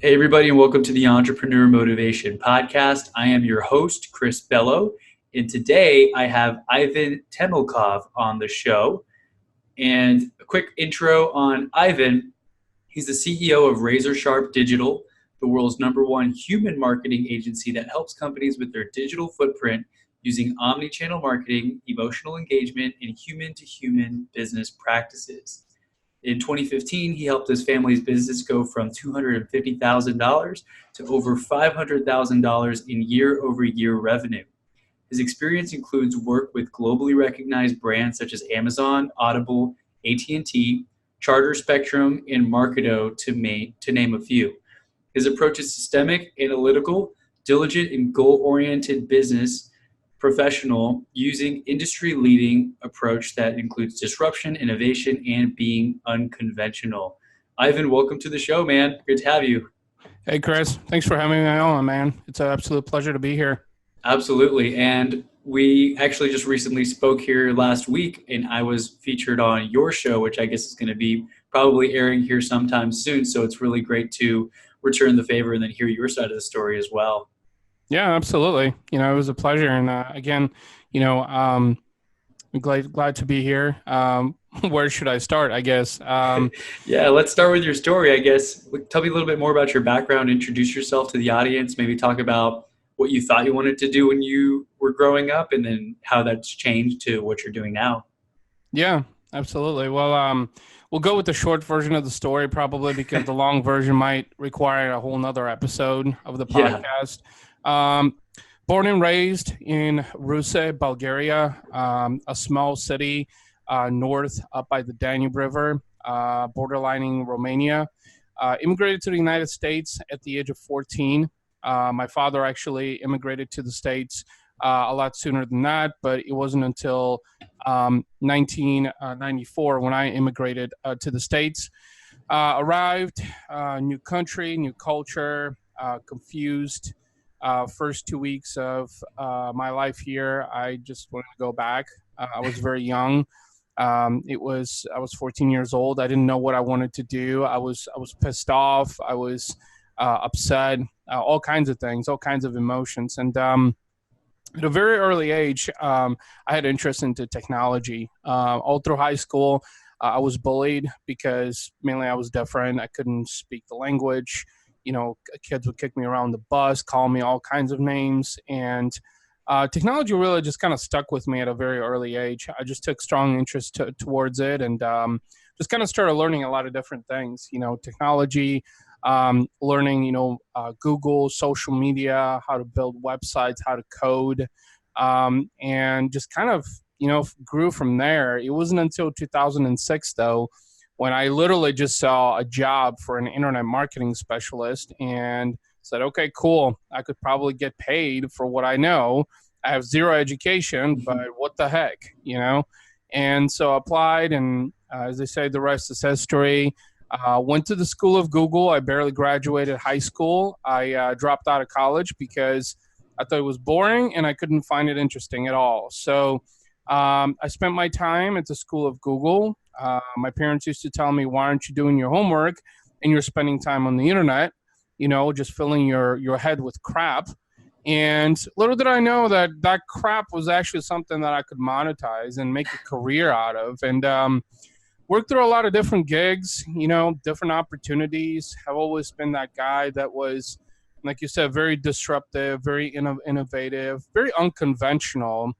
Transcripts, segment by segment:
Hey, everybody, and welcome to the Entrepreneur Motivation Podcast. I am your host, Chris Bello, and today I have Ivan Temelkov on the show. And a quick intro on Ivan. He's the CEO of Razor Sharp Digital, the world's #1 human marketing agency that helps companies with their digital footprint using omni-channel marketing, emotional engagement, and human-to-human business practices. In 2015, he helped his family's business go from $250,000 to over $500,000 in year-over-year revenue. His experience includes work with globally recognized brands such as Amazon, Audible, AT&T, Charter Spectrum, and Marketo, to name a few. His approach is systemic, analytical, diligent, and goal-oriented business professional using industry-leading approach that includes disruption, innovation, and being unconventional. Ivan, welcome to the show, man. Good to have you. Hey, Chris. Thanks for having me on, man. It's an absolute pleasure to be here. Absolutely. And we actually just recently spoke here last week, and I was featured on your show, which I guess is going to be probably airing here sometime soon. So it's really great to return the favor and then hear your side of the story as well. Yeah, absolutely. It was a pleasure. And again, I'm glad to be here. Where should I start, I guess? Yeah, let's start with your story, I guess. Tell me a little bit more about your background, introduce yourself to the audience, maybe talk about what you thought you wanted to do when you were growing up and then how that's changed to what you're doing now. Yeah, absolutely. Well, we'll go with the short version of the story probably because the long version might require a whole nother episode of the Yeah. podcast. Born and raised in Ruse, Bulgaria, a small city north up by the Danube River, borderlining Romania. Immigrated to the United States at the age of 14. My father actually immigrated to the States a lot sooner than that, but it wasn't until 1994 when I immigrated to the States. Arrived, new country, new culture, confused. First 2 weeks of my life here, I just wanted to go back. I was very young. I was 14 years old. I didn't know what I wanted to do. I was pissed off. I was upset. All kinds of things, all kinds of emotions. And at a very early age, I had interest into technology. All through high school, I was bullied because mainly I was different. I couldn't speak the language. Kids would kick me around the bus, call me all kinds of names. And technology really just kind of stuck with me at a very early age. I just took strong interest towards it and just kind of started learning a lot of different things, technology, learning, Google, social media, how to build websites, how to code, and just kind of, grew from there. It wasn't until 2006, though, when I literally just saw a job for an internet marketing specialist and said, okay, cool. I could probably get paid for what I know. I have zero education, but what the heck, And so I applied, and as they say, the rest is history. Went to the school of Google. I barely graduated high school. I dropped out of college because I thought it was boring and I couldn't find it interesting at all. So I spent my time at the school of Google. My parents used to tell me, why aren't you doing your homework and you're spending time on the internet, just filling your head with crap. And little did I know that crap was actually something that I could monetize and make a career out of. And worked through a lot of different gigs, different opportunities. I've always been that guy that was, like you said, very disruptive, very innovative, very unconventional,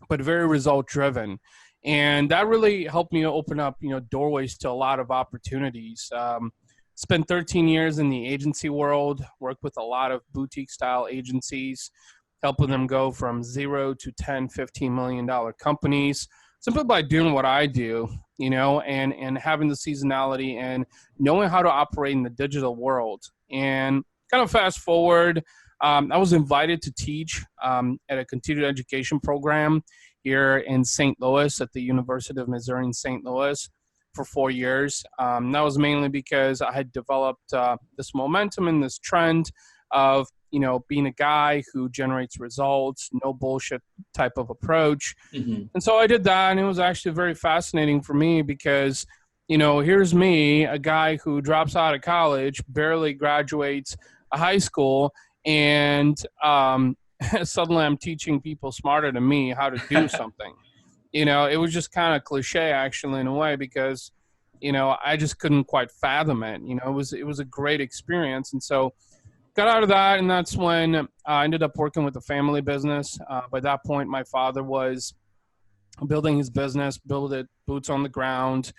but very result driven. And that really helped me open up, doorways to a lot of opportunities. Spent 13 years in the agency world, worked with a lot of boutique style agencies, helping them go from 0 to 10, $15 million companies, simply by doing what I do, and having the seasonality and knowing how to operate in the digital world. And kind of fast forward, I was invited to teach at a continued education program here in St. Louis at the University of Missouri in St. Louis for 4 years. That was mainly because I had developed this momentum and this trend of, being a guy who generates results, no bullshit type of approach. And so I did that, and it was actually very fascinating for me because here's me, a guy who drops out of college, barely graduates a high school, and suddenly I'm teaching people smarter than me how to do something. It was just kind of cliche actually in a way because, I just couldn't quite fathom it. It was a great experience. And so got out of that, and that's when I ended up working with a family business. By that point, my father was building his business, build it boots on the ground,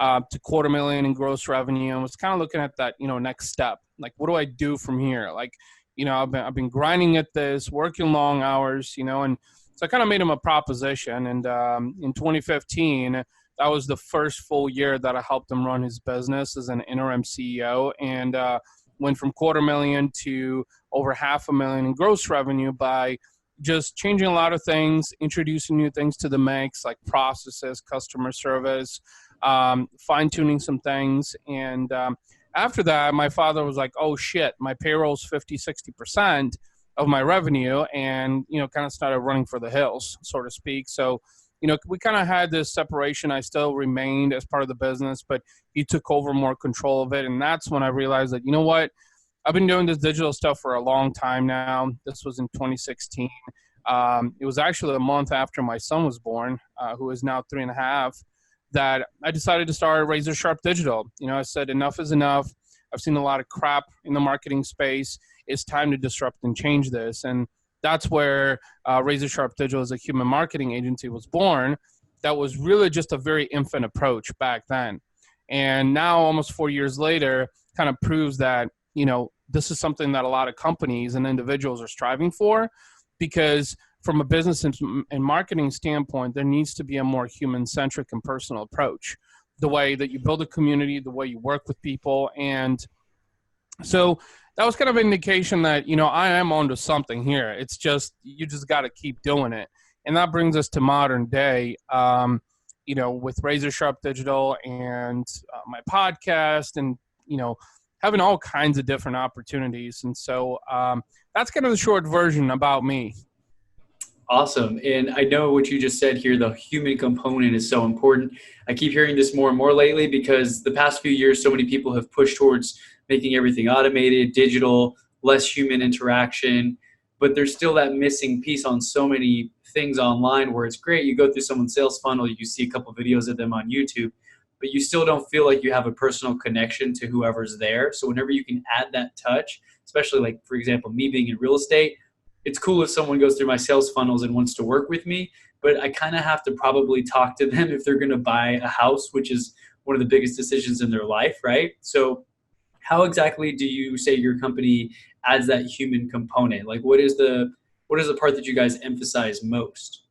to $250,000 in gross revenue, and was kind of looking at that, next step. Like, what do I do from here? Like, I've been grinding at this, working long hours, and so I kind of made him a proposition. And in 2015, that was the first full year that I helped him run his business as an interim CEO, and went from $250,000 to over $500,000 in gross revenue by just changing a lot of things, introducing new things to the mix, like processes, customer service, fine-tuning some things. And after that, my father was like, oh, shit, my payroll's 50, 60% of my revenue, and, kind of started running for the hills, so to speak. So, we kind of had this separation. I still remained as part of the business, but he took over more control of it. And that's when I realized that, what? I've been doing this digital stuff for a long time now. This was in 2016. It was actually a month after my son was born, who is now 3.5, that I decided to start Razor Sharp Digital. I said enough is enough. I've seen a lot of crap in the marketing space. It's time to disrupt and change this. And that's where Razor Sharp Digital as a human marketing agency was born. That was really just a very infant approach back then. And now, almost 4 years later, kind of proves that, this is something that a lot of companies and individuals are striving for, because from a business and marketing standpoint, there needs to be a more human-centric and personal approach. The way that you build a community, the way you work with people. And so that was kind of an indication that, I am onto something here. It's just, you just got to keep doing it. And that brings us to modern day, with Razor Sharp Digital and my podcast and, having all kinds of different opportunities. And so that's kind of the short version about me. Awesome. And I know what you just said here, the human component is so important. I keep hearing this more and more lately because the past few years, so many people have pushed towards making everything automated, digital, less human interaction, but there's still that missing piece on so many things online where it's great. You go through someone's sales funnel, you see a couple of videos of them on YouTube, but you still don't feel like you have a personal connection to whoever's there. So whenever you can add that touch, especially like, for example, me being in real estate, it's cool if someone goes through my sales funnels and wants to work with me, but I kind of have to probably talk to them if they're going to buy a house, which is one of the biggest decisions in their life, right? So how exactly do you say your company adds that human component? Like what is the part that you guys emphasize most?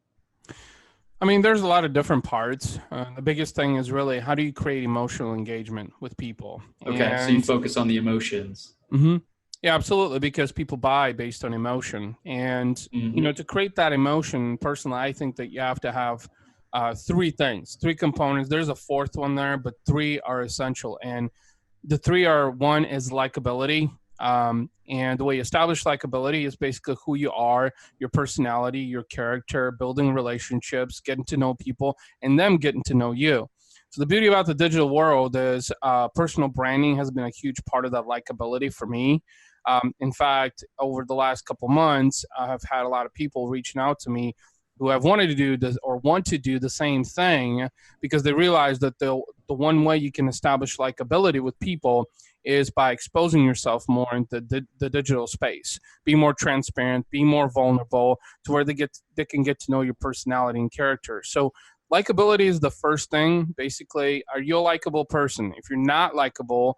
I mean, there's a lot of different parts. The biggest thing is really, how do you create emotional engagement with people? Okay, so you focus on the emotions. Mm-hmm. Yeah, absolutely, because people buy based on emotion. And, to create that emotion, personally, I think that you have to have three components. There's a fourth one there, but three are essential. And the three are, one is likability. And the way you establish likability is basically who you are, your personality, your character, building relationships, getting to know people, and them getting to know you. So the beauty about the digital world is personal branding has been a huge part of that likability for me. In fact, over the last couple months, I have had a lot of people reaching out to me who have wanted to do this or want to do the same thing, because they realize that the one way you can establish likability with people is by exposing yourself more into the digital space. Be more transparent, be more vulnerable, to where they can get to know your personality and character. So likability is the first thing. Basically, are you a likable person? If you're not likable,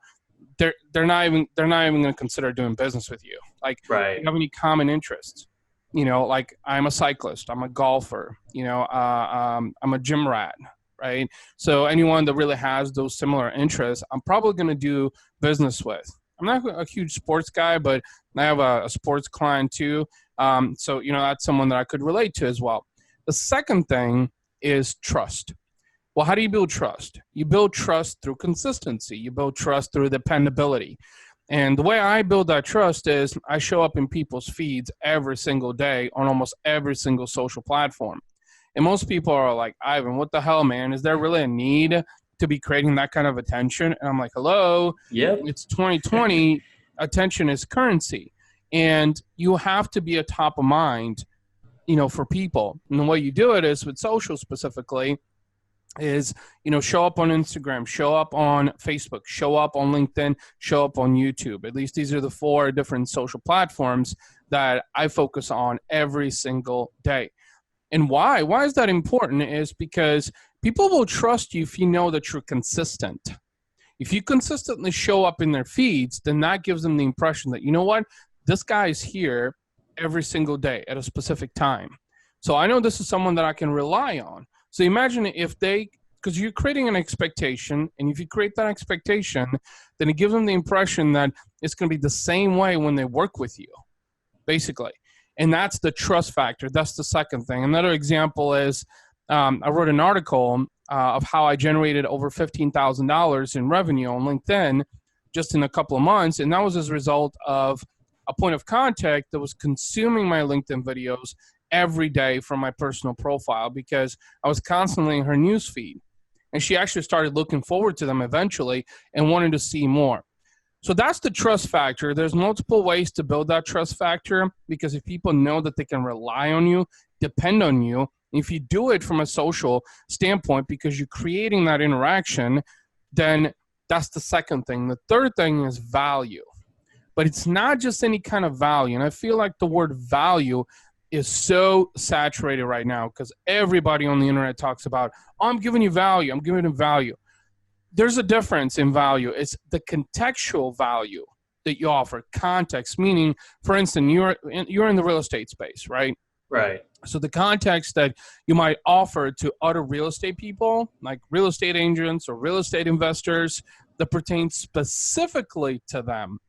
they're not even going to consider doing business with you. Like, right. Do you have any common interests? Like, I'm a cyclist, I'm a golfer, I'm a gym rat, right? So anyone that really has those similar interests, I'm probably going to do business with. I'm not a huge sports guy, but I have a sports client too. So, that's someone that I could relate to as well. The second thing is trust. Well, how do you build trust? You build trust through consistency. You build trust through dependability. And the way I build that trust is I show up in people's feeds every single day on almost every single social platform. And most people are like, Ivan, what the hell, man? Is there really a need to be creating that kind of attention. And I'm like, hello, Yep. it's 2020. Attention is currency. And you have to be a top of mind, for people. And the way you do it is with social specifically is, show up on Instagram, show up on Facebook, show up on LinkedIn, show up on YouTube. At least these are the 4 different social platforms that I focus on every single day. And why? Why is that important? Is because people will trust you if you know that you're consistent. If you consistently show up in their feeds, then that gives them the impression that, you know what, this guy is here every single day at a specific time. So I know this is someone that I can rely on. So imagine if because you're creating an expectation, and if you create that expectation, then it gives them the impression that it's going to be the same way when they work with you, basically. And that's the trust factor. That's the second thing. Another example is I wrote an article of how I generated over $15,000 in revenue on LinkedIn just in a couple of months. And that was as a result of a point of contact that was consuming my LinkedIn videos every day from my personal profile because I was constantly in her newsfeed. And she actually started looking forward to them eventually and wanted to see more. So that's the trust factor. There's multiple ways to build that trust factor because if people know that they can rely on you, depend on you, if you do it from a social standpoint because you're creating that interaction, then that's the second thing. The third thing is value. But it's not just any kind of value. And I feel like the word value is so saturated right now because everybody on the internet talks about, oh, I'm giving you value. I'm giving you value. There's a difference in value. It's the contextual value that you offer. Context, meaning, for instance, you're in the real estate space, right? Right. So the context that you might offer to other real estate people, like real estate agents or real estate investors, that pertains specifically to them,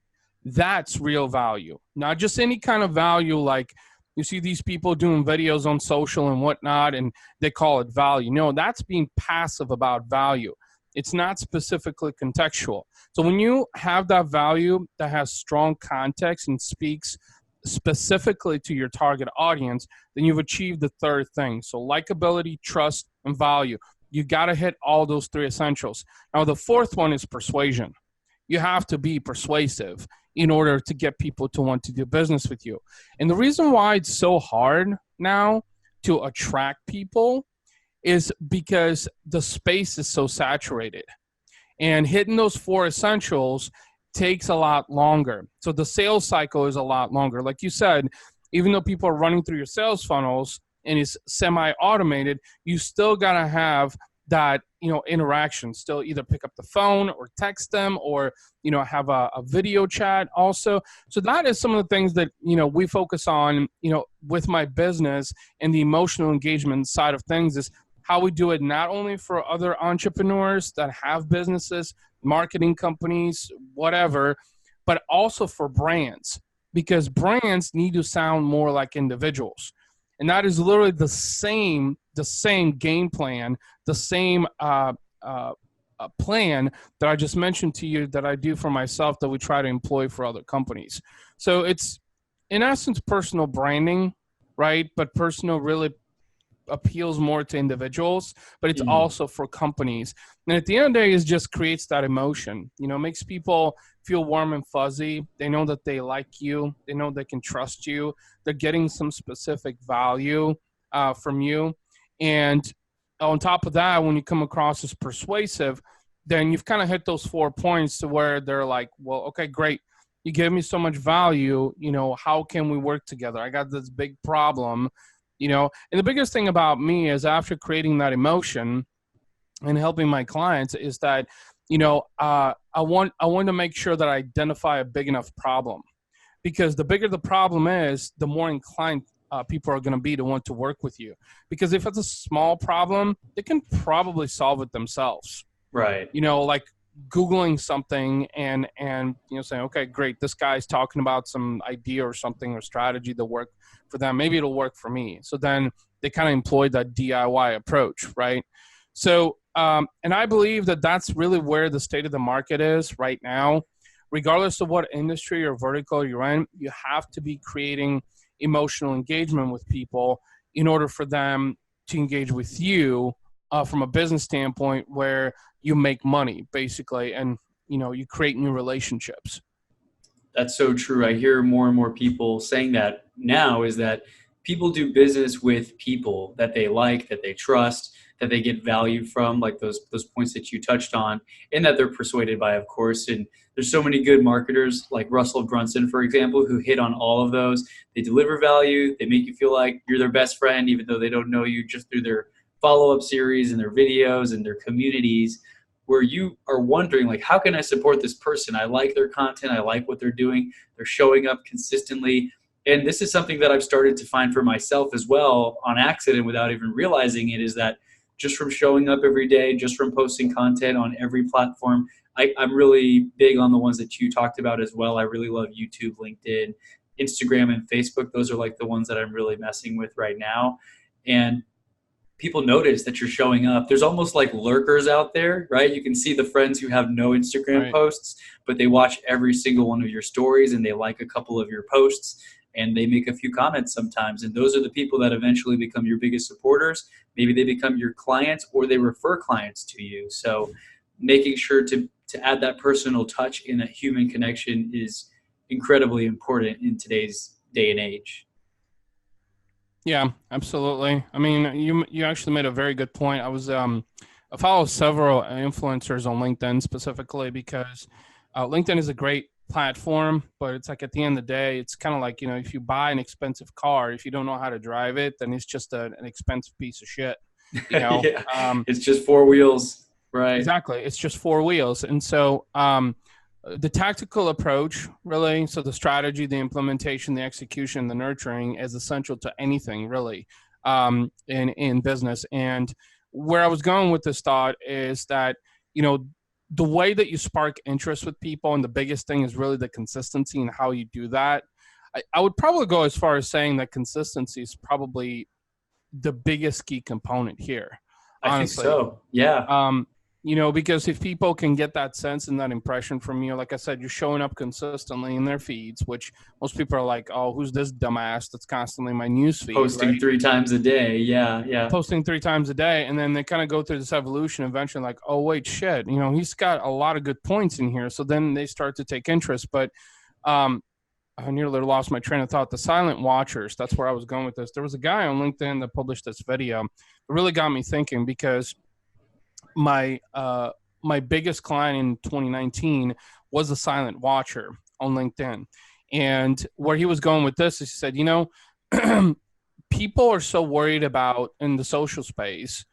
that's real value. Not just any kind of value like you see these people doing videos on social and whatnot, and they call it value. No, that's being passive about value. It's not specifically contextual. So when you have that value that has strong context and speaks specifically to your target audience, then you've achieved the third thing. So likability, trust, and value. You got to hit all those 3 essentials. Now, the fourth one is persuasion. You have to be persuasive in order to get people to want to do business with you. And the reason why it's so hard now to attract people is because the space is so saturated. And hitting those 4 essentials takes a lot longer. So the sales cycle is a lot longer. Like you said, even though people are running through your sales funnels and it's semi-automated, you still got to have that, interaction. Still either pick up the phone or text them or, have a video chat also. So that is some of the things that, we focus on, with my business and the emotional engagement side of things is how we do it not only for other entrepreneurs that have businesses, marketing companies, whatever, but also for brands, because brands need to sound more like individuals. And that is literally the same game plan, the same plan that I just mentioned to you that I do for myself that we try to employ for other companies. So it's, in essence, personal branding, right? But personal really appeals more to individuals, but it's also for companies. And at the end of the day, it just creates that emotion, makes people feel warm and fuzzy. They know that they like you. They know they can trust you. They're getting some specific value from you. And on top of that, when you come across as persuasive, then you've kind of hit those 4 points to where they're like, well, okay, great. You gave me so much value. How can we work together? I got this big problem. And the biggest thing about me is after creating that emotion and helping my clients is that, I want to make sure that I identify a big enough problem, because the bigger the problem is, the more inclined people are going to be to want to work with you. Because if it's a small problem, they can probably solve it themselves. Right. Like Googling something and saying, okay, great, this guy's talking about some idea or something or strategy that work for them. Maybe it'll work for me. So then they kind of employ that DIY approach, right? So, and I believe that that's really where the state of the market is right now. Regardless of what industry or vertical you're in, you have to be creating emotional engagement with people in order for them to engage with you from a business standpoint where you make money basically, and you create new relationships. That's so true. I hear more and more people saying that now, is that people do business with people that they like, that they trust, that they get value from, like those points that you touched on, and that they're persuaded by, of course. And there's so many good marketers like Russell Brunson, for example, who hit on all of those. They deliver value, they make you feel like you're their best friend, even though they don't know you, just through their follow-up series and their videos and their communities, where you are wondering, like, how can I support this person? I like their content, I like what they're doing, they're showing up consistently. And this is something that I've started to find for myself as well, on accident without even realizing it, is that just from showing up every day, just from posting content on every platform, I'm really big on the ones that you talked about as well. I really love YouTube, LinkedIn, Instagram, and Facebook. Those are like the ones that I'm really messing with right now. And people notice that you're showing up. There's almost like lurkers out there, right? You can see the friends who have no Instagram Right. posts, but they watch every single one of your stories and they like a couple of your posts and they make a few comments sometimes. And those are the people that eventually become your biggest supporters. Maybe they become your clients or they refer clients to you. So making sure to add that personal touch in a human connection is incredibly important in today's day and age. Yeah, absolutely. I mean, you actually made a very good point. I follow several influencers on LinkedIn specifically because LinkedIn is a great platform, but it's like at the end of the day, it's kind of like, if you buy an expensive car, if you don't know how to drive it, then it's just an expensive piece of shit. Yeah, it's just four wheels, right? Exactly. It's just four wheels. And so the tactical approach, really, so the strategy, the implementation, the execution, the nurturing is essential to anything, really, in business. And where I was going with this thought is that, the way that you spark interest with people, and the biggest thing is really the consistency and how you do that. I would probably go as far as saying that consistency is probably the biggest key component here, I think honestly. so. Yeah. Because if people can get that sense and that impression from you, like I said, you're showing up consistently in their feeds, which most people are like, oh, who's this dumbass that's constantly in my news feed, Posting right? 3 times a day. Yeah. Yeah. Posting 3 times a day. And then they kind of go through this evolution eventually, like, oh, wait, shit, he's got a lot of good points in here. So then they start to take interest. But I nearly lost my train of thought. The silent watchers, that's where I was going with this. There was a guy on LinkedIn that published this video. It really got me thinking because my biggest client in 2019 was a silent watcher on LinkedIn. And where he was going with this is he said, people are so worried about in the social space.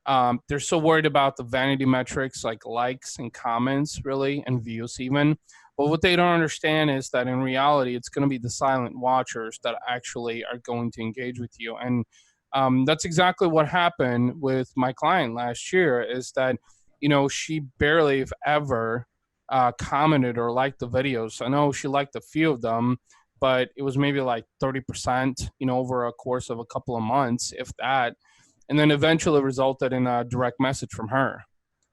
They're so worried about the vanity metrics like likes and comments, really, and views even. But what they don't understand is that in reality, it's going to be the silent watchers that actually are going to engage with you. And that's exactly what happened with my client last year is that, she barely, if ever, commented or liked the videos. I know she liked a few of them, but it was maybe like 30%, over a course of a couple of months, if that. And then eventually resulted in a direct message from her,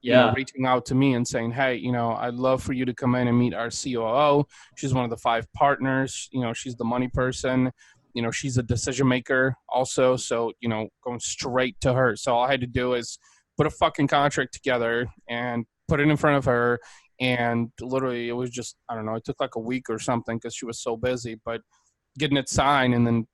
Yeah. reaching out to me and saying, hey, I'd love for you to come in and meet our COO. She's one of the 5 partners. She's the money person. She's a decision maker also. So, going straight to her. So all I had to do is put a fucking contract together and put it in front of her. And literally it was just, I don't know, it took like a week or something because she was so busy, but getting it signed and then,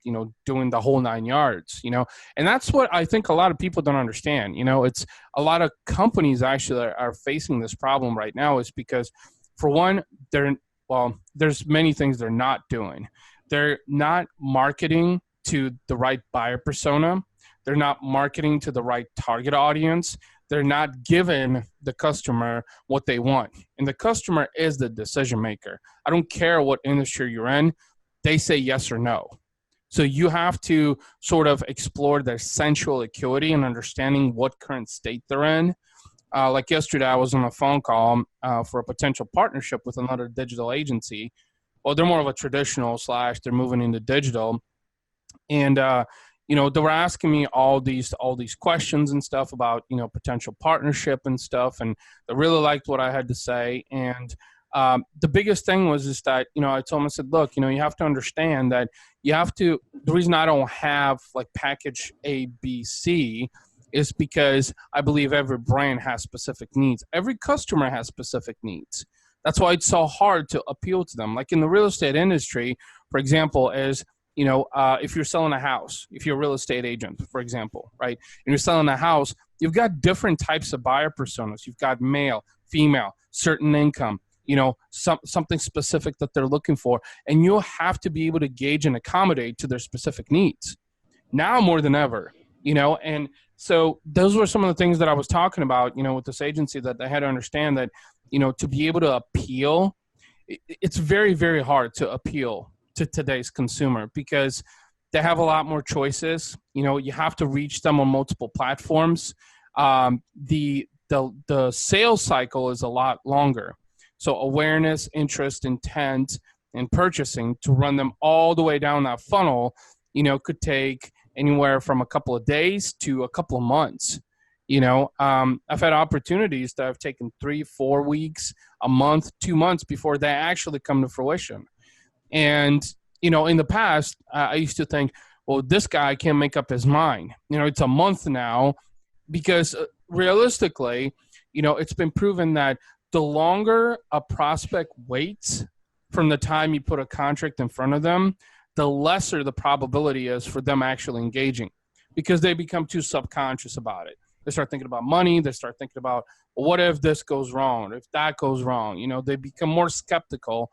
doing the whole 9 yards, and that's what I think a lot of people don't understand. It's a lot of companies actually are facing this problem right now is because for one, there's many things they're not doing. They're not marketing to the right buyer persona. They're not marketing to the right target audience. They're not giving the customer what they want. And the customer is the decision maker. I don't care what industry you're in. They say yes or no. So you have to sort of explore their sensual acuity and understanding what current state they're in. Like yesterday, I was on a phone call for a potential partnership with another digital agency. Well, they're more of a traditional / they're moving into digital. And, they were asking me all these questions and stuff about, potential partnership and stuff. And they really liked what I had to say. And the biggest thing was is that, I told them, I said, look, you have to understand that the reason I don't have like package A, B, C is because I believe every brand has specific needs. Every customer has specific needs. That's why it's so hard to appeal to them. Like in the real estate industry, for example, if you're selling a house, if you're a real estate agent, for example, right, and you're selling a house, you've got different types of buyer personas. You've got male, female, certain income, something specific that they're looking for, and you'll have to be able to gauge and accommodate to their specific needs now more than ever, and so those were some of the things that I was talking about, with this agency, that they had to understand that, to be able to appeal, it's very, very hard to appeal to today's consumer because they have a lot more choices. You have to reach them on multiple platforms. The sales cycle is a lot longer. So awareness, interest, intent, and purchasing, to run them all the way down that funnel, could take anywhere from a couple of days to a couple of months. I've had opportunities that have taken 3-4 weeks, a month, 2 months before they actually come to fruition. And, in the past, I used to think, well, this guy can't make up his mind. It's a month now, because realistically, it's been proven that the longer a prospect waits from the time you put a contract in front of them, the lesser the probability is for them actually engaging, because they become too subconscious about it. They start thinking about money. They start thinking about, well, what if this goes wrong? Or if that goes wrong? They become more skeptical.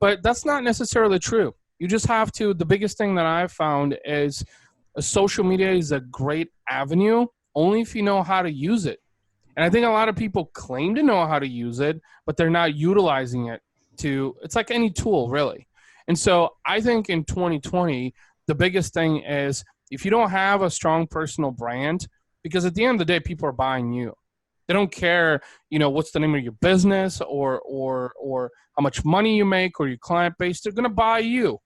But that's not necessarily true. You just have to, the biggest thing that I've found is social media is a great avenue only if you know how to use it. And I think a lot of people claim to know how to use it, but they're not utilizing it it's like any tool, really. And so I think in 2020, the biggest thing is if you don't have a strong personal brand, because at the end of the day, people are buying you. They don't care, what's the name of your business or how much money you make or your client base. They're going to buy you.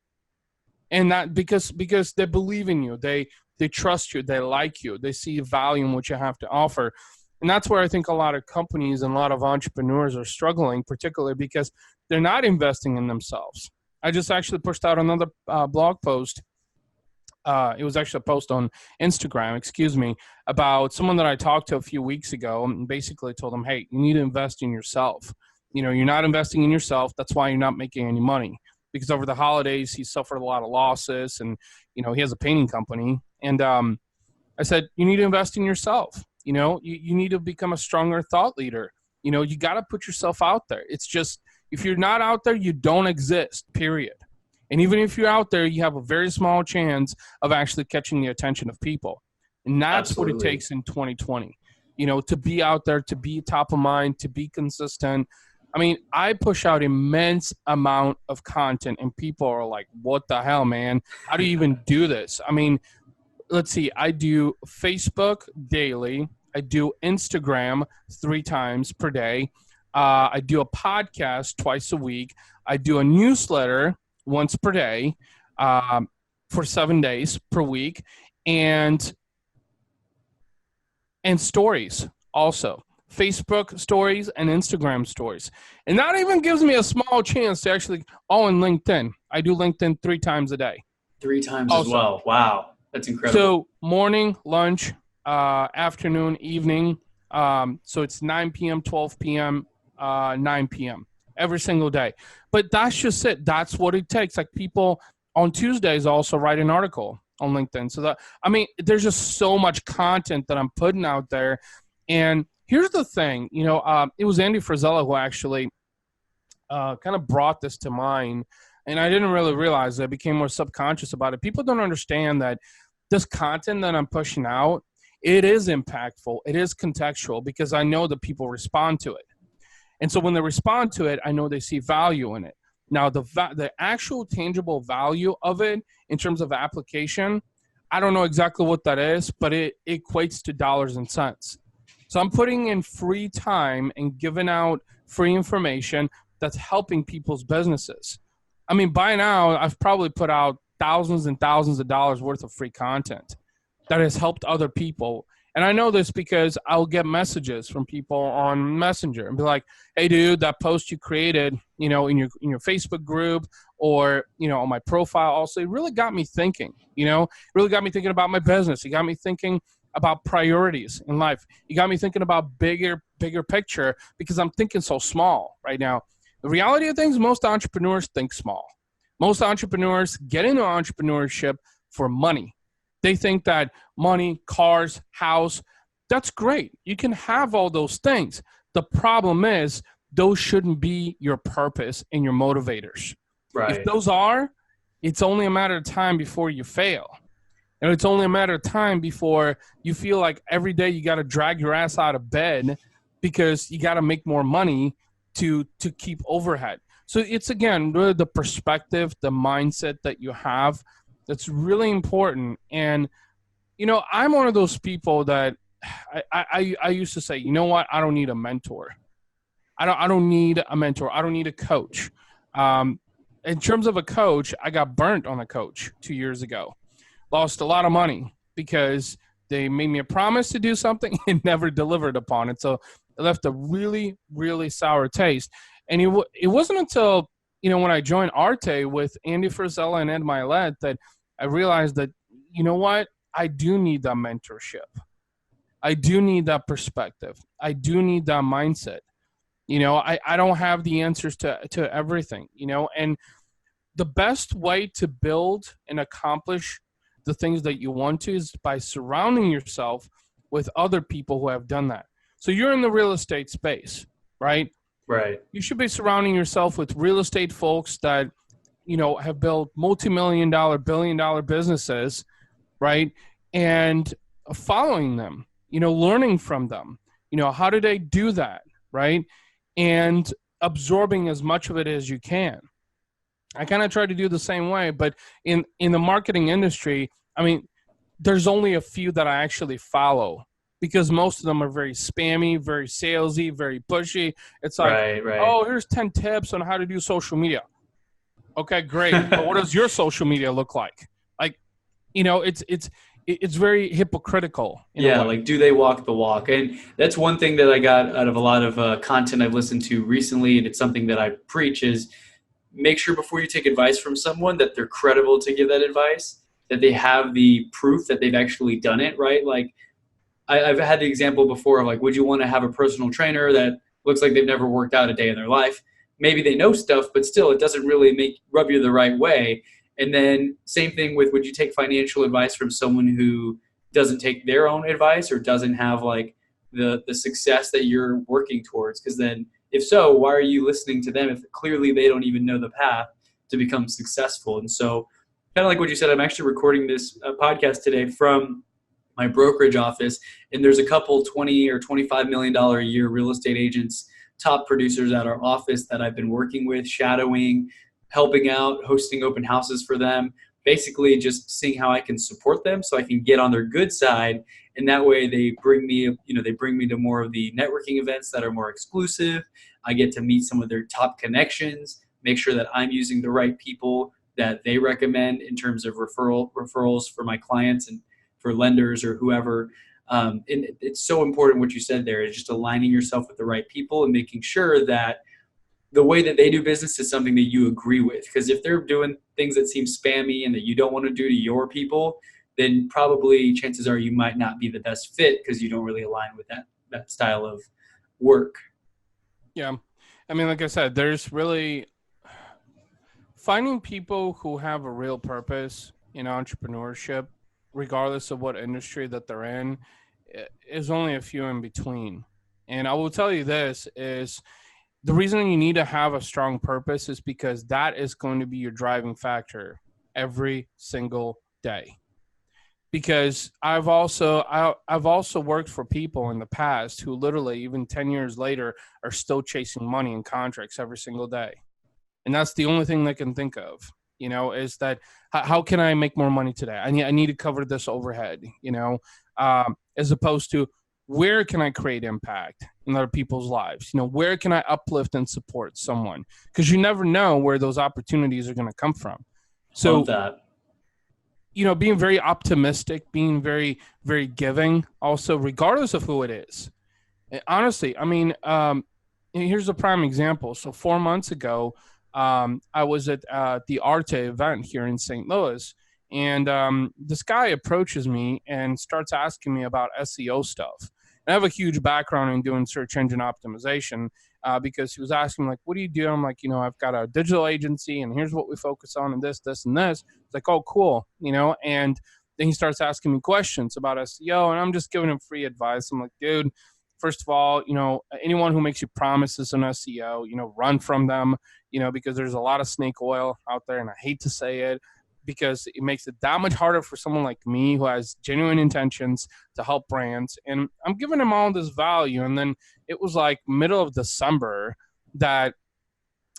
And that because they believe in you. They trust you. They like you. They see value in what you have to offer. And that's where I think a lot of companies and a lot of entrepreneurs are struggling, particularly because they're not investing in themselves. I just actually pushed out another blog post. It was actually a post on Instagram, about someone that I talked to a few weeks ago, and basically told them, hey, you need to invest in yourself. You're not investing in yourself. That's why you're not making any money, because over the holidays, he suffered a lot of losses, and, he has a painting company. And I said, you need to invest in yourself. You need to become a stronger thought leader. You got to put yourself out there. It's just, if you're not out there, you don't exist, period. And even if you're out there, you have a very small chance of actually catching the attention of people. And that's Absolutely. What it takes in 2020, to be out there, to be top of mind, to be consistent. I mean, I push out immense amount of content and people are like, what the hell, man? How do you even do this? I mean, let's see, I do Facebook daily. I do Instagram 3 times per day. I do a podcast twice a week. I do a newsletter once per day for 7 days per week, and stories also. Facebook stories and Instagram stories. And that even gives me a small chance to actually, and LinkedIn. I do LinkedIn 3 times a day. 3 times also. As well. Wow. That's incredible. So morning, lunch, afternoon, evening. So it's 9 p.m., 12 p.m., 9 p.m. every single day. But that's just it. That's what it takes. Like people on Tuesdays also write an article on LinkedIn. So there's just so much content that I'm putting out there. And here's the thing, it was Andy Frisella who actually kind of brought this to mind. And I didn't really realize it. I became more subconscious about it. People don't understand that this content that I'm pushing out, it is impactful. It is contextual because I know that people respond to it. And so when they respond to it, I know they see value in it. Now, the actual tangible value of it in terms of application, I don't know exactly what that is, but it equates to dollars and cents. So I'm putting in free time and giving out free information that's helping people's businesses. I mean, by now, I've probably put out thousands and thousands of dollars worth of free content that has helped other people. And I know this because I'll get messages from people on Messenger and be like, hey, dude, that post you created, in your Facebook group or, on my profile also, it really got me thinking, really got me thinking about my business. It got me thinking about priorities in life. You got me thinking about bigger picture because I'm thinking so small right now. The reality of things, most entrepreneurs think small. Most entrepreneurs get into entrepreneurship for money. They think that money, cars, house, that's great. You can have all those things. The problem is those shouldn't be your purpose and your motivators. Right. If those are, it's only a matter of time before you fail. And it's only a matter of time before you feel like every day you got to drag your ass out of bed because you got to make more money to keep overhead. So it's, again, really the perspective, the mindset that you have that's really important. And, I'm one of those people that I used to say, you know what? I don't need a mentor. I don't need a mentor. I don't need a coach. In terms of a coach, I got burnt on a coach 2 years ago. Lost a lot of money because they made me a promise to do something and never delivered upon it. So it left a really, really sour taste. And it wasn't until, when I joined Arte with Andy Frisella and Ed Milet that I realized that, you know what? I do need that mentorship. I do need that perspective. I do need that mindset. I don't have the answers to everything, and the best way to build and accomplish the things that you want to is by surrounding yourself with other people who have done that. So you're in the real estate space, right? Right. You should be surrounding yourself with real estate folks that, have built multi-million-dollar, billion-dollar businesses, right? And following them, learning from them. How do they do that, right? And absorbing as much of it as you can. I kind of try to do the same way, but in the marketing industry, there's only a few that I actually follow because most of them are very spammy, very salesy, very pushy. It's like, right. Oh, here's 10 tips on how to do social media. Okay, great. But what does your social media look like? Like, it's very hypocritical. Yeah, like, do they walk the walk? And that's one thing that I got out of a lot of content I've listened to recently, and it's something that I preach is make sure before you take advice from someone that they're credible to give that advice, that they have the proof that they've actually done it, right? Like, I've had the example before of, like, would you want to have a personal trainer that looks like they've never worked out a day in their life? Maybe they know stuff, but still it doesn't really rub you the right way. And then same thing with, would you take financial advice from someone who doesn't take their own advice or doesn't have like the success that you're working towards? Because then if so, why are you listening to them if clearly they don't even know the path to become successful? And so kind of like what you said, I'm actually recording this podcast today from my brokerage office, and there's a couple $20 or $25 million a year real estate agents, top producers at our office that I've been working with, shadowing, helping out, hosting open houses for them, basically just seeing how I can support them so I can get on their good side. And that way they bring me to more of the networking events that are more exclusive. I get to meet some of their top connections, make sure that I'm using the right people that they recommend in terms of referrals for my clients and for lenders or whoever. And it's so important what you said there is just aligning yourself with the right people and making sure that the way that they do business is something that you agree with. Because if they're doing things that seem spammy and that you don't want to do to your people, then probably chances are you might not be the best fit because you don't really align with that style of work. Yeah. Like I said, there's really finding people who have a real purpose in entrepreneurship, regardless of what industry that they're in, is only a few in between. And I will tell you this is the reason you need to have a strong purpose is because that is going to be your driving factor every single day. Because I've also worked for people in the past who literally even 10 years later are still chasing money in contracts every single day. And that's the only thing they can think of, is that how can I make more money today? I need to cover this overhead, as opposed to where can I create impact in other people's lives? Where can I uplift and support someone? Because you never know where those opportunities are going to come from. So, love that. Being very optimistic, being very, very giving also, regardless of who it is. And honestly, here's a prime example. So 4 months ago, I was at the Arte event here in St. Louis, And this guy approaches me and starts asking me about SEO stuff. And I have a huge background in doing search engine optimization because he was asking me, like, what do you do? I'm like, I've got a digital agency and here's what we focus on and this, and this. It's like, oh, cool, and then he starts asking me questions about SEO and I'm just giving him free advice. I'm like, dude, first of all, anyone who makes you promises on SEO, run from them, because there's a lot of snake oil out there and I hate to say it, because it makes it that much harder for someone like me who has genuine intentions to help brands. And I'm giving them all this value. And then it was like middle of December that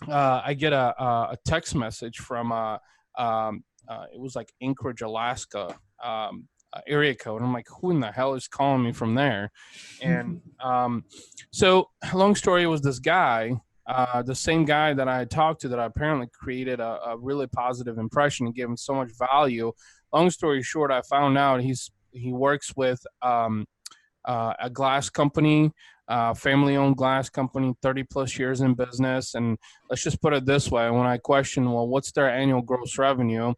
I get a text message from, it was like Anchorage, Alaska area code. And I'm like, who in the hell is calling me from there? And so long story, it was this guy, the same guy that I had talked to that I apparently created a really positive impression and gave him so much value. Long story short, I found out he works with a glass company, family-owned glass company, 30 plus years in business. And let's just put it this way. When I questioned, well, what's their annual gross revenue?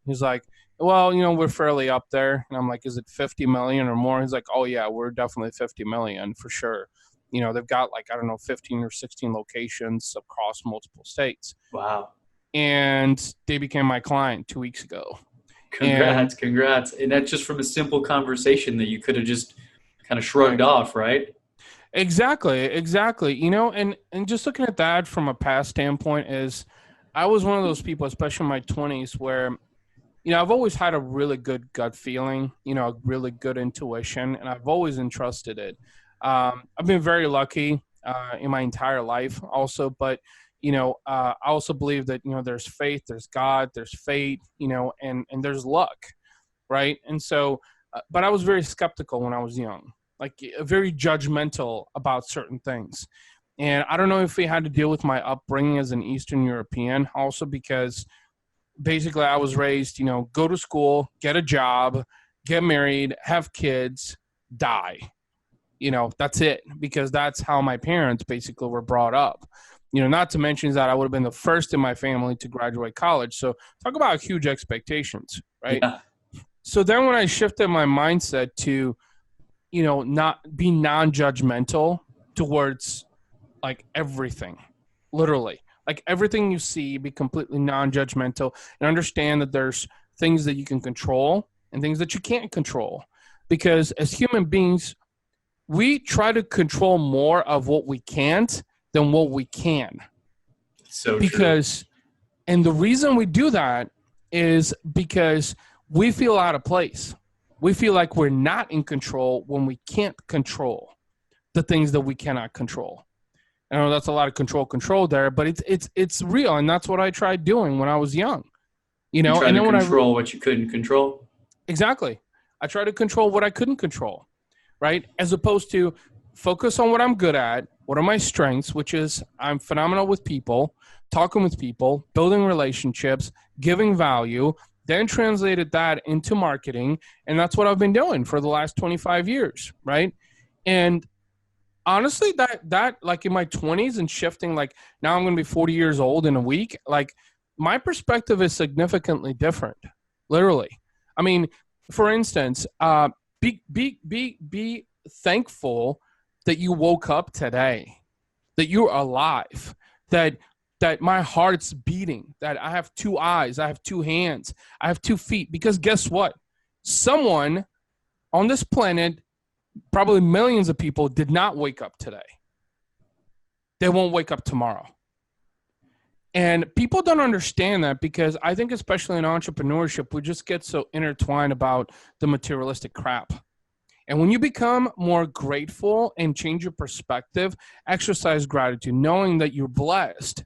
He's like, well, we're fairly up there. And I'm like, is it 50 million or more? He's like, oh yeah, we're definitely 50 million for sure. They've got 15 or 16 locations across multiple states. Wow. And they became my client 2 weeks ago. Congrats. And that's just from a simple conversation that you could have just kind of shrugged off, right? Exactly. And just looking at that from a past standpoint is I was one of those people, especially in my 20s, where, I've always had a really good gut feeling, a really good intuition, and I've always entrusted it. I've been very lucky in my entire life also, but, I also believe that, there's faith, there's God, there's fate, and there's luck, right? And so, but I was very skeptical when I was young, very judgmental about certain things. And I don't know if it had to deal with my upbringing as an Eastern European, also because basically I was raised, go to school, get a job, get married, have kids, die. That's it, because that's how my parents basically were brought up. Not to mention that I would have been the first in my family to graduate college. So talk about huge expectations, right? Yeah. So then when I shifted my mindset to, not be non-judgmental towards everything, literally, everything you see, be completely non-judgmental and understand that there's things that you can control and things that you can't control. Because as human beings, we try to control more of what we can't than what we can. So true. And the reason we do that is because we feel out of place. We feel like we're not in control when we can't control the things that we cannot control. I know that's a lot of control there, but it's real, and that's what I tried doing when I was young. You tried to control what you couldn't control. Exactly. I tried to control what I couldn't control, right? As opposed to focus on what I'm good at. What are my strengths, which is I'm phenomenal with people, talking with people, building relationships, giving value, then translated that into marketing. And that's what I've been doing for the last 25 years, right? And honestly, that in my 20s and shifting, now I'm going to be 40 years old in a week, my perspective is significantly different, literally. I mean, for instance, be thankful that you woke up today, that you're alive, that my heart's beating, that I have two eyes, I have two hands, I have 2 feet. Because guess what? Someone on this planet, probably millions of people, did not wake up today. They won't wake up tomorrow. And people don't understand that, because I think especially in entrepreneurship, we just get so intertwined about the materialistic crap. And when you become more grateful and change your perspective, exercise gratitude, knowing that you're blessed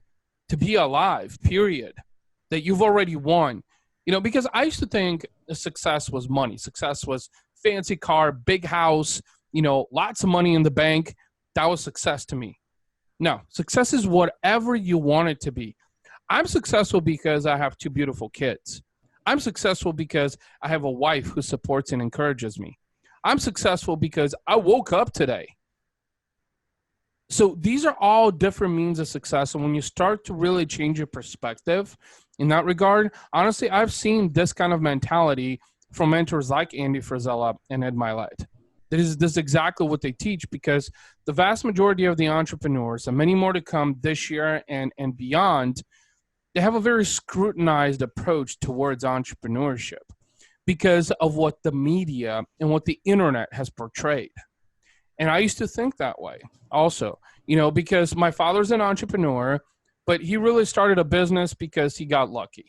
to be alive, period, that you've already won. Because I used to think success was money. Success was fancy car, big house, lots of money in the bank. That was success to me. No, success is whatever you want it to be. I'm successful because I have 2 beautiful kids. I'm successful because I have a wife who supports and encourages me. I'm successful because I woke up today. So these are all different means of success. And when you start to really change your perspective in that regard. Honestly, I've seen this kind of mentality from mentors like Andy Frisella and Ed Milet. This is exactly what they teach, because the vast majority of the entrepreneurs, and many more to come this year and beyond, they have a very scrutinized approach towards entrepreneurship because of what the media and what the internet has portrayed. And I used to think that way also, because my father's an entrepreneur, but he really started a business because he got lucky.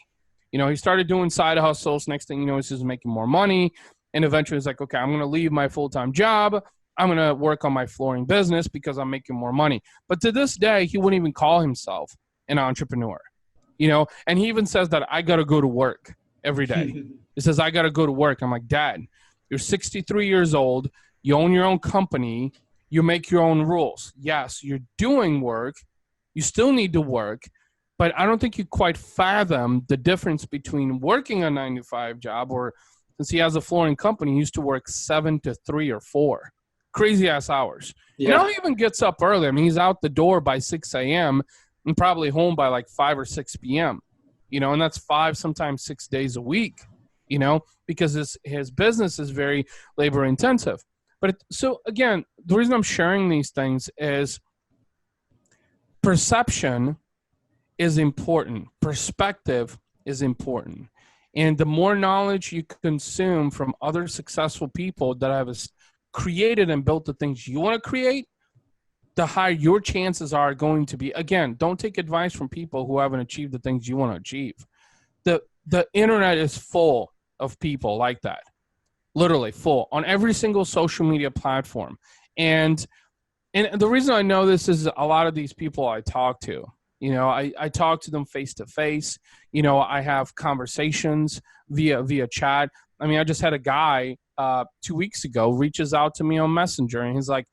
He started doing side hustles. Next thing you know, he's just making more money. And eventually he's like, okay, I'm going to leave my full-time job. I'm going to work on my flooring business because I'm making more money. But to this day, he wouldn't even call himself an entrepreneur, and he even says that I got to go to work every day. He says, I got to go to work. I'm like, Dad, you're 63 years old. You own your own company. You make your own rules. Yes, you're doing work. You still need to work. But I don't think you quite fathom the difference between working a 9-to-5 job, or since he has a flooring company, he used to work 7 to 3 or 4. Crazy ass hours. Yeah. He even gets up early. I mean, he's out the door by 6 a.m. and probably home by like 5 or 6 p.m. And that's 5, sometimes 6 days a week, because his business is very labor intensive. But so again, the reason I'm sharing these things is perception is important. Perspective is important. And the more knowledge you consume from other successful people that have created and built the things you want to create, the higher your chances are going to be. Again, don't take advice from people who haven't achieved the things you want to achieve. The internet is full of people like that. Literally full on every single social media platform. And the reason I know this is a lot of these people I talk to. I talk to them face to face. I have conversations via chat. I mean, I just had a guy 2 weeks ago reaches out to me on Messenger, and he's like,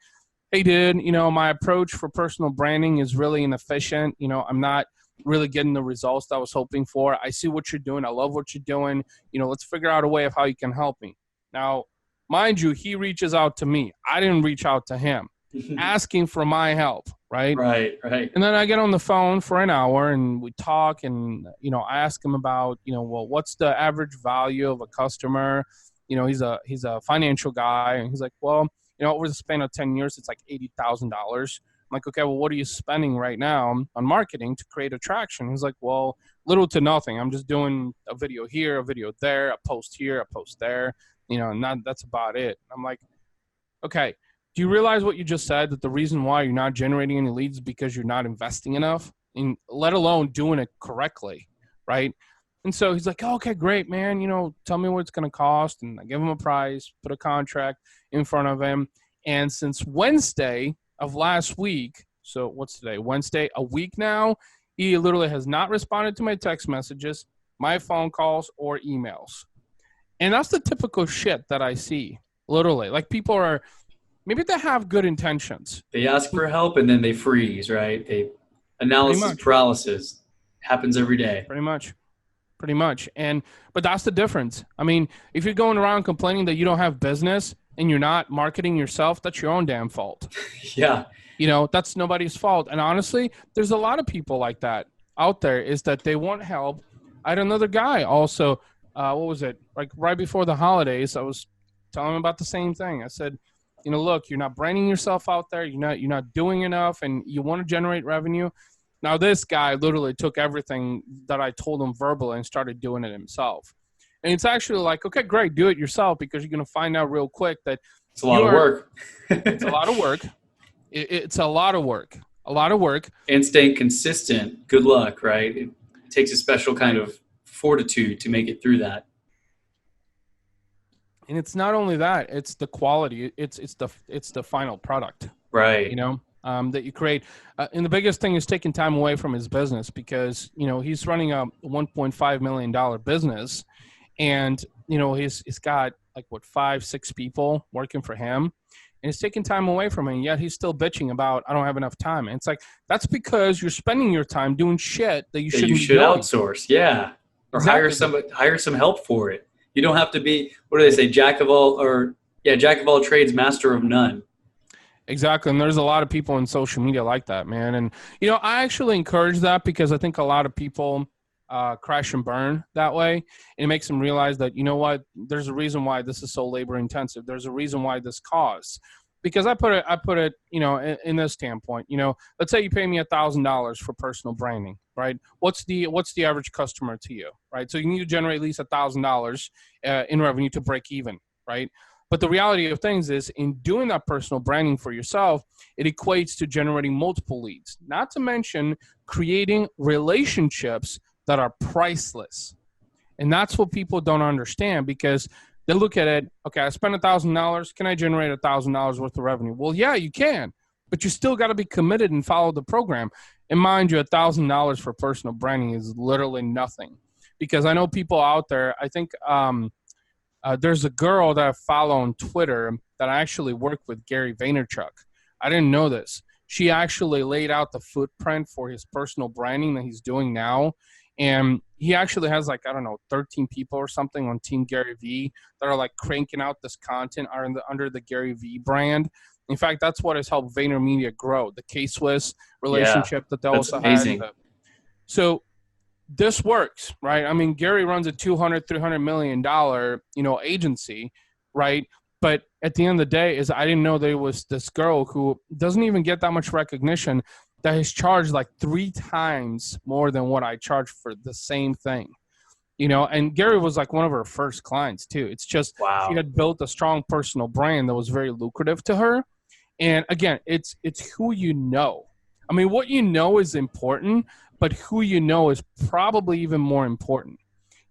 hey, dude, my approach for personal branding is really inefficient. I'm not really getting the results that I was hoping for. I see what you're doing. I love what you're doing. Let's figure out a way of how you can help me. Now, mind you, he reaches out to me. I didn't reach out to him asking for my help, right? Right. And then I get on the phone for an hour and we talk, and, I ask him about, well, what's the average value of a customer? He's a financial guy, and he's like, well, over the span of 10 years, it's like $80,000. I'm like, okay, well, what are you spending right now on marketing to create attraction? He's like, well, little to nothing. I'm just doing a video here, a video there, a post here, a post there, and that's about it. I'm like, okay, do you realize what you just said, that the reason why you're not generating any leads is because you're not investing enough, and let alone doing it correctly, right? And so he's like, oh, okay, great, man. Tell me what it's going to cost. And I give him a price, put a contract in front of him. And since Wednesday of last week, so what's today? Wednesday, a week now, he literally has not responded to my text messages, my phone calls, or emails. And that's the typical shit that I see, literally. Like, people are, maybe they have good intentions. They ask for help and then they freeze, right? Analysis paralysis happens every day. Pretty much. But that's the difference. I mean, if you're going around complaining that you don't have business and you're not marketing yourself, that's your own damn fault. Yeah. That's nobody's fault. And honestly, there's a lot of people like that out there, is that they want help. I had another guy also, what was it? Like right before the holidays, I was telling him about the same thing. I said, look, you're not branding yourself out there. You're not doing enough, and you want to generate revenue. Now, this guy literally took everything that I told him verbally and started doing it himself. And it's actually like, okay, great, do it yourself, because you're going to find out real quick that it's a lot of work. It's a lot of work. It's a lot of work. A lot of work. And staying consistent. Good luck, right? It takes a special kind of fortitude to make it through that. And it's not only that; it's the quality. It's the final product, right? That you create. And the biggest thing is taking time away from his business, because he's running a $1.5 million business, and he's got like 5-6 people working for him, and he's taking time away from him. Yet he's still bitching about, I don't have enough time. And it's like, that's because you're spending your time doing shit that you shouldn't. You should outsource, yeah, or exactly. hire some help for it. You don't have to be, what do they say, jack of all trades, master of none. Exactly. And there's a lot of people in social media like that, man. And, I actually encourage that, because I think a lot of people crash and burn that way. It makes them realize that, you know what, there's a reason why this is so labor intensive. There's a reason why this costs. Because I put it, in this standpoint, let's say you pay me $1,000 for personal branding, right? What's the average customer to you, right? So you need to generate at least $1,000 in revenue to break even, right? But the reality of things is, in doing that personal branding for yourself, it equates to generating multiple leads, not to mention creating relationships that are priceless. And that's what people don't understand, because they look at it, okay, I spent $1,000. Can I generate $1,000 worth of revenue? Well, yeah, you can, but you still got to be committed and follow the program. And mind you, $1,000 for personal branding is literally nothing, because I know people out there, I think there's a girl that I follow on Twitter that I actually worked with, Gary Vaynerchuk. I didn't know this. She actually laid out the footprint for his personal branding that he's doing now. And he actually has 13 people or something on Team Gary V that are cranking out this content under the Gary V brand. In fact, that's what has helped VaynerMedia grow, the K-Swiss relationship that they also amazing. had. So this works, right? I mean, Gary runs a $200-300 million, agency, right? But at the end of the day, I didn't know there was this girl who doesn't even get that much recognition that has charged 3 times more than what I charged for the same thing. And Gary was one of her first clients too. It's just, wow. She had built a strong personal brand that was very lucrative to her. And again, it's who you know. I mean, what you know is important, but who you know is probably even more important.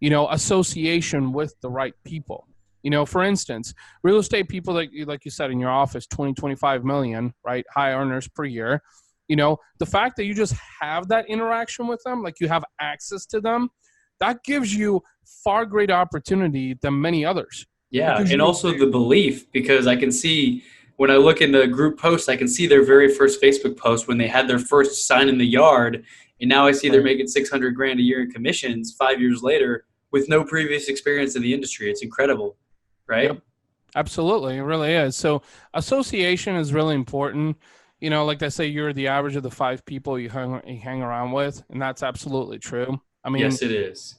Association with the right people. For instance, real estate people like you said in your office, 20-25 million, right? High earners per year. The fact that you just have that interaction with them, you have access to them, that gives you far greater opportunity than many others. Yeah, and also the belief, because I can see when I look in the group posts, I can see their very first Facebook post when they had their first sign in the yard, and now I see they're making $600,000 a year in commissions 5 years later with no previous experience in the industry. It's incredible, right? Yep. Absolutely, it really is. So association is really important. Like they say, you're the average of the 5 people you hang around with, and that's absolutely true. I mean, yes, it is.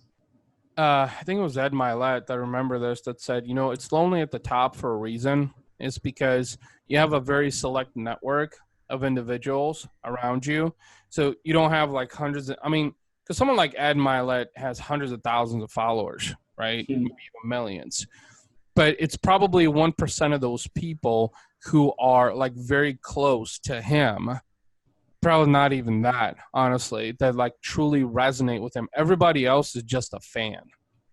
I think it was Ed Milet that I remember this that said, it's lonely at the top for a reason. It's because you have a very select network of individuals around you. So you don't have hundreds of, because someone like Ed Milet has hundreds of thousands of followers, right? Maybe even millions. But it's probably 1% of those people who are very close to him. Probably not even that, honestly, that truly resonate with him. Everybody else is just a fan.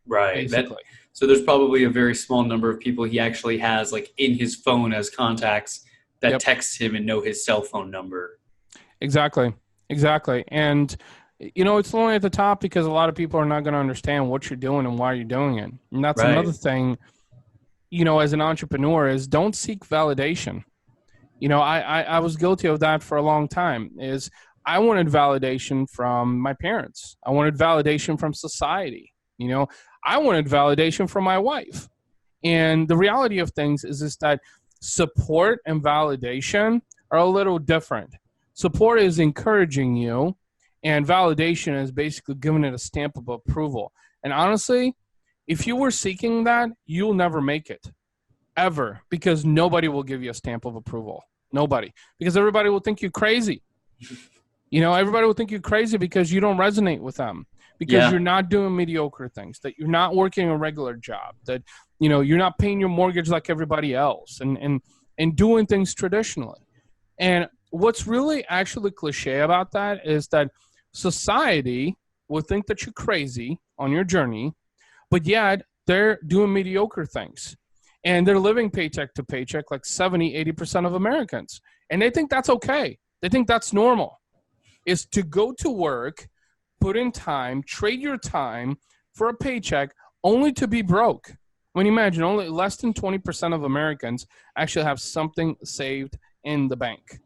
Right. Basically. So there's probably a very small number of people he actually has in his phone as contacts that text him and know his cell phone number. Exactly. And, it's only at the top because a lot of people are not going to understand what you're doing and why you're doing it. And that's another thing, as an entrepreneur, is don't seek validation. I was guilty of that for a long time. Is I wanted validation from my parents. I wanted validation from society. I wanted validation from my wife. And the reality of things is that support and validation are a little different. Support is encouraging you, and validation is basically giving it a stamp of approval. And honestly, if you were seeking that, you'll never make it. Ever, because nobody will give you a stamp of approval. Nobody. Because everybody will think you're crazy. Everybody will think you're crazy because you don't resonate with them. Because you're not doing mediocre things, that you're not working a regular job, that, you're not paying your mortgage like everybody else and doing things traditionally. And what's really actually cliche about that is that society will think that you're crazy on your journey, but yet they're doing mediocre things. And they're living paycheck to paycheck 70-80% of Americans. And they think that's okay. They think that's normal. Is to go to work, put in time, trade your time for a paycheck only to be broke. When you imagine only less than 20% of Americans actually have something saved in the bank.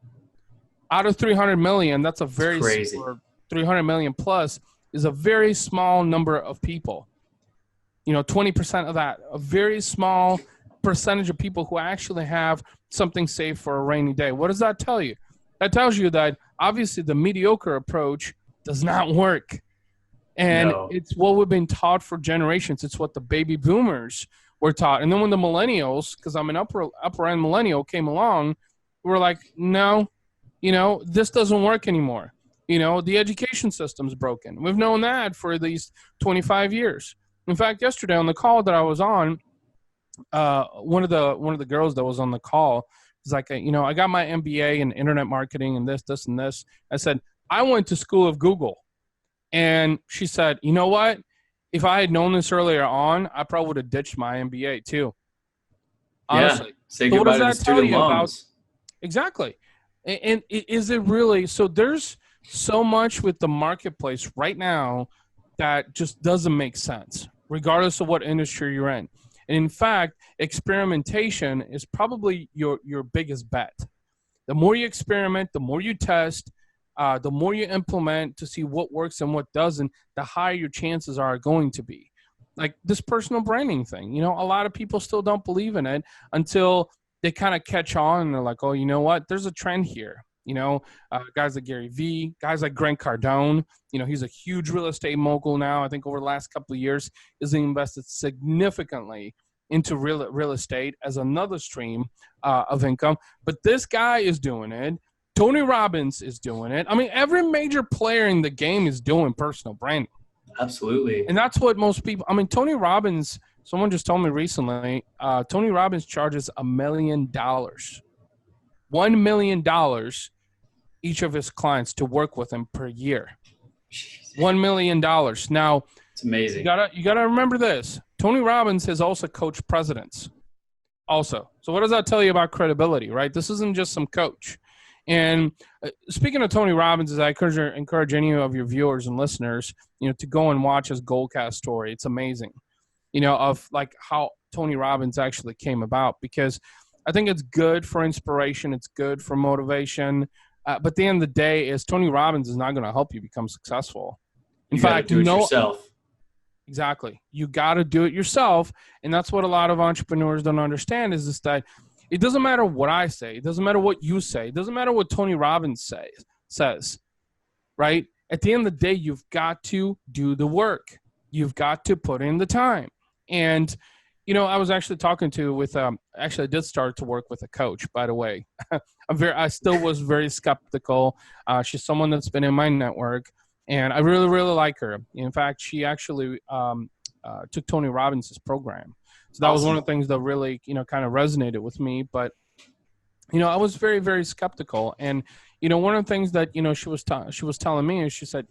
Out of 300 million, that's a very crazy. 300 million plus is a very small number of people. 20% of that, a very small percentage of people who actually have something saved for a rainy day. What does that tell you? That tells you that obviously the mediocre approach does not work. And No. it's what we've been taught for generations. It's what the baby boomers were taught. And then when the millennials, because I'm an upper end millennial, came along, we're like, no, this doesn't work anymore. The education system's broken. We've known that for at least 25 years. In fact, yesterday on the call that I was on, one of the girls that was on the call was like, I got my MBA in internet marketing and this, and this. I said, I went to school of Google. And she said, you know what? If I had known this earlier on, I probably would have ditched my MBA too. Honestly. Yeah. Say So what goodbye does to the that tell student you about? loans. Exactly. And is it really? So there's so much with the marketplace right now that just doesn't make sense, regardless of what industry you're in. And in fact, experimentation is probably your biggest bet. The more you experiment, the more you test, the more you implement to see what works and what doesn't, the higher your chances are going to be. Like this personal branding thing, a lot of people still don't believe in it until they kind of catch on and they're like, oh, you know what? There's a trend here. Guys like Gary Vee, guys like Grant Cardone, he's a huge real estate mogul now. I think over the last couple of years, has invested significantly into real estate as another stream of income. But this guy is doing it. Tony Robbins is doing it. I mean, every major player in the game is doing personal branding. Absolutely. And that's what most people, Tony Robbins, someone just told me recently, Tony Robbins charges $1 million. $1 million each of his clients to work with him per year. Jeez. $1 million. Now, it's amazing. You gotta remember this. Tony Robbins has also coached presidents. Also. So what does that tell you about credibility, right? This isn't just some coach. And speaking of Tony Robbins, I encourage any of your viewers and listeners, to go and watch his Goldcast story. It's amazing, of like how Tony Robbins actually came about, because I think it's good for inspiration. It's good for motivation. But at the end of the day, Tony Robbins is not going to help you become successful. In fact, do it yourself. Exactly. You got to do it yourself. And that's what a lot of entrepreneurs don't understand is that it doesn't matter what I say. It doesn't matter what you say. It doesn't matter what Tony Robbins says, right? At the end of the day, you've got to do the work. You've got to put in the time. And, I was actually talking I did start to work with a coach, by the way. I still was very skeptical. She's someone that's been in my network, and I really, really like her. In fact, she actually took Tony Robbins' program. So that was one of the things that really, kind of resonated with me. But, I was very, very skeptical. And, one of the things that, she was telling me is she said,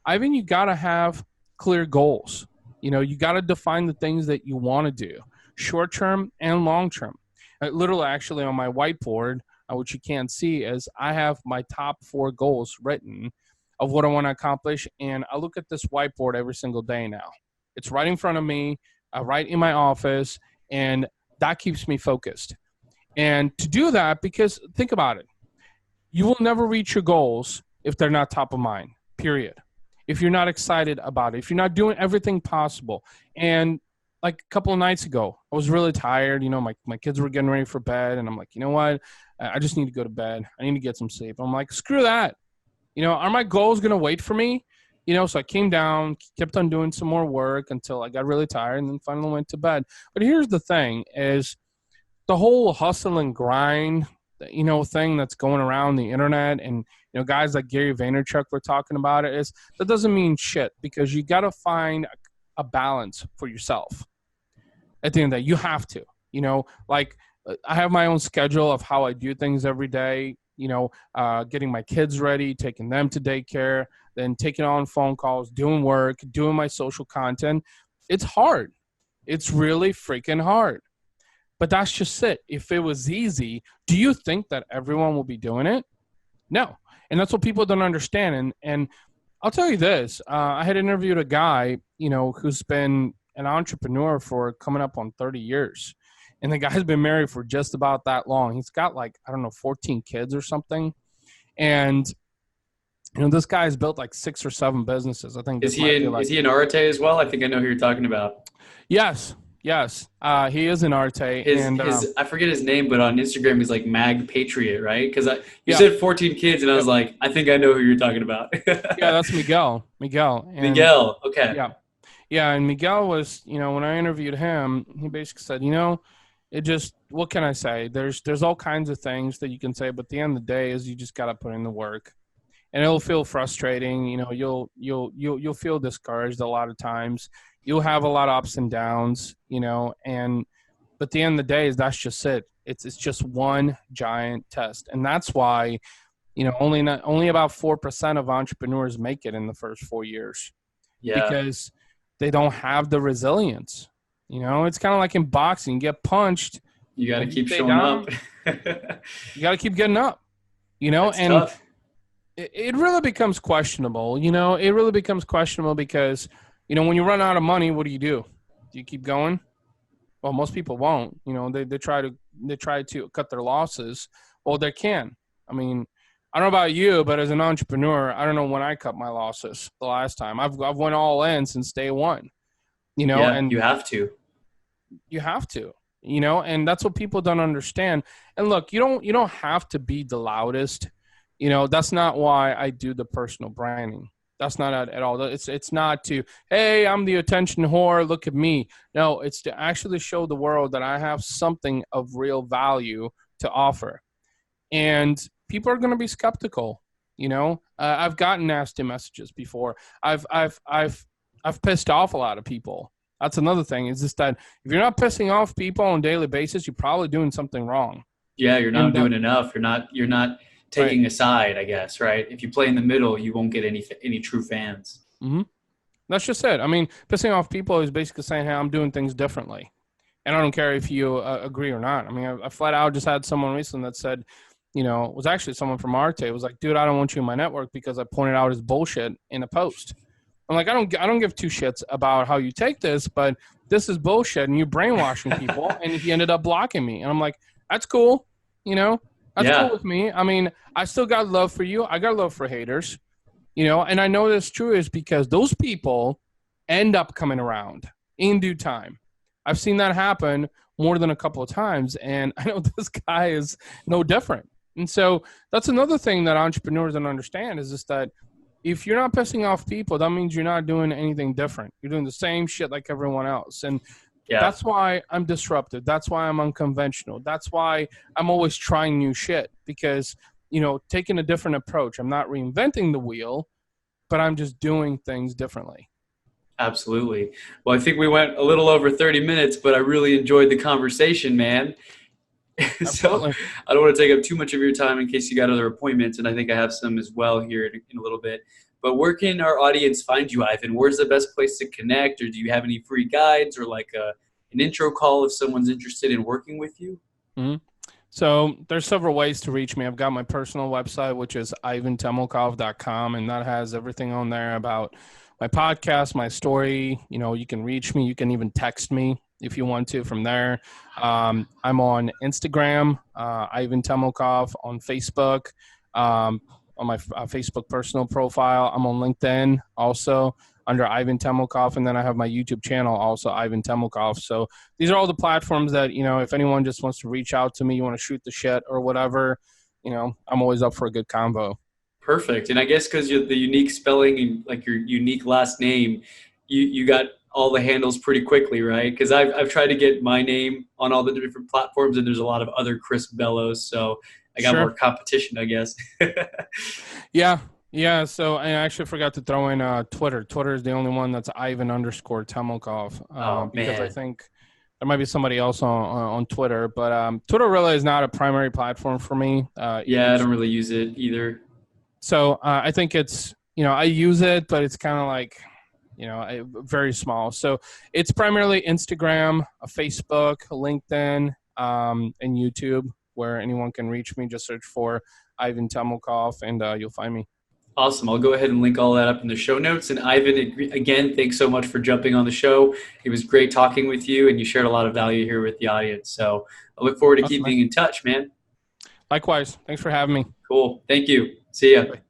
Ivan, you got to have clear goals. You got to define the things that you want to do, short term and long term. Literally, actually, on my whiteboard, which you can't see, is I have my top 4 goals written of what I want to accomplish. And I look at this whiteboard every single day now. It's right in front of me, right in my office, and that keeps me focused. And to do that, because think about it, you will never reach your goals if they're not top of mind, period. If you're not excited about it, if you're not doing everything possible. And like a couple of nights ago, I was really tired. My kids were getting ready for bed, and I'm like, you know what? I just need to go to bed. I need to get some sleep. I'm like, screw that. Are my goals going to wait for me? So I came down, kept on doing some more work until I got really tired, and then finally went to bed. But here's the thing is the whole hustle and grind, thing that's going around the internet, and, guys like Gary Vaynerchuk were talking about it, is that doesn't mean shit, because you got to find a balance for yourself. At the end of the day, you have to, like I have my own schedule of how I do things every day, getting my kids ready, taking them to daycare, then taking on phone calls, doing work, doing my social content. It's hard. It's really freaking hard. But that's just it. If it was easy, do you think that everyone will be doing it? No. And that's what people don't understand. And I'll tell you this. I had interviewed a guy, who's been an entrepreneur for coming up on 30 years. And the guy's been married for just about that long. He's got 14 kids or something. And, this guy's built 6 or 7 businesses. I think. Is he in Arte as well? I think I know who you're talking about. Yes. Yes, he is an Arte, His and his I forget his name, but on Instagram he's like Mag Patriot, right? Because you yeah, said 14 kids, and I was yep, like, I think I know who you're talking about. yeah, that's Miguel. Miguel, and Miguel. Okay. yeah, yeah, and Miguel was, when I interviewed him, he basically said, it just, what can I say? There's all kinds of things that you can say, but at the end of the day, is you just got to put in the work, and it'll feel frustrating. You'll feel discouraged a lot of times. You'll have a lot of ups and downs, and but at the end of the day, is that's just it. It's just one giant test, and that's why only about 4% of entrepreneurs make it in the first 4 years Yeah. because they don't have the resilience. It's kind of like in boxing. You get punched, You got to and you keep stay showing down. up. You got to keep getting up. That's And tough. it really becomes questionable. It really becomes questionable because when you run out of money, what do? Do you keep going? Well, most people won't. They try to cut their losses. Well, they can. I mean, I don't know about you, but as an entrepreneur, I don't know when I cut my losses the last time. I've went all in since day one. Yeah, And you have to. you have to. And that's what people don't understand. And look, you don't have to be the loudest. That's not why I do the personal branding. That's not at all. It's not to, hey, I'm the attention whore, look at me. No, it's to actually show the world that I have something of real value to offer. And people are going to be skeptical. I've gotten nasty messages before. I've pissed off a lot of people. That's another thing. Is just that if you're not pissing off people on a daily basis, you're probably doing something wrong. Yeah, you're not And doing enough. You're not right. taking a side, I guess, right? If you play in the middle, you won't get any true fans. Mm-hmm. That's just it. I mean, pissing off people is basically saying, "Hey, I'm doing things differently," and I don't care if you agree or not. I mean, I flat out just had someone recently that said, it was actually someone from Arte. It was like, "Dude, I don't want you in my network because I pointed out his bullshit in a post." I'm like, I don't give two shits about how you take this, but this is bullshit, and you're brainwashing people. And he ended up blocking me, and I'm like, that's cool, that's cool Yeah, with me. I mean, I still got love for you. I got love for haters, and I know this true is because those people end up coming around in due time. I've seen that happen more than a couple of times, and I know this guy is no different. And so that's another thing that entrepreneurs don't understand is just that if you're not pissing off people, that means you're not doing anything different. You're doing the same shit like everyone else. And yeah, that's why I'm disruptive. That's why I'm unconventional. That's why I'm always trying new shit because, taking a different approach. I'm not reinventing the wheel, but I'm just doing things differently. absolutely. Well, I think we went a little over 30 minutes, but I really enjoyed the conversation, man. So Absolutely. I don't want to take up too much of your time in case you got other appointments, and I think I have some as well here in a little bit. But where can our audience find you, Ivan? Where's the best place to connect, or do you have any free guides or like an intro call if someone's interested in working with you? Mm-hmm. So there's several ways to reach me. I've got my personal website, which is ivantemelkov.com, and that has everything on there about my podcast, my story. You can reach me. You can even text me if you want to from there. I'm on Instagram, Ivan Temelkov, on Facebook, on my Facebook personal profile. I'm on LinkedIn also under Ivan Temelkov, and then I have my YouTube channel also, Ivan Temelkov. So these are all the platforms that, if anyone just wants to reach out to me, you want to shoot the shit or whatever, I'm always up for a good convo. Perfect. And I guess because you're the unique spelling and like your unique last name, you got all the handles pretty quickly, right? Because I've tried to get my name on all the different platforms, and there's a lot of other Chris Bellows, so I got more Sure. competition, I guess. Yeah. Yeah. So I actually forgot to throw in Twitter. Twitter is the only one that's Ivan_Temelkov Oh because I man, think there might be somebody else on Twitter, but Twitter really is not a primary platform for me. yeah, I don't really use it either. So I think it's, I use it, but it's kind of like, very small. So it's primarily Instagram, Facebook, LinkedIn, and YouTube, where anyone can reach me. Just search for Ivan Temelkov, and you'll find me. Awesome. I'll go ahead and link all that up in the show notes. And Ivan, again, thanks so much for jumping on the show. It was great talking with you, and you shared a lot of value here with the audience. So I look forward to Awesome, man. keeping in touch, man. Likewise. Thanks for having me. Cool. Thank you. See ya. Bye.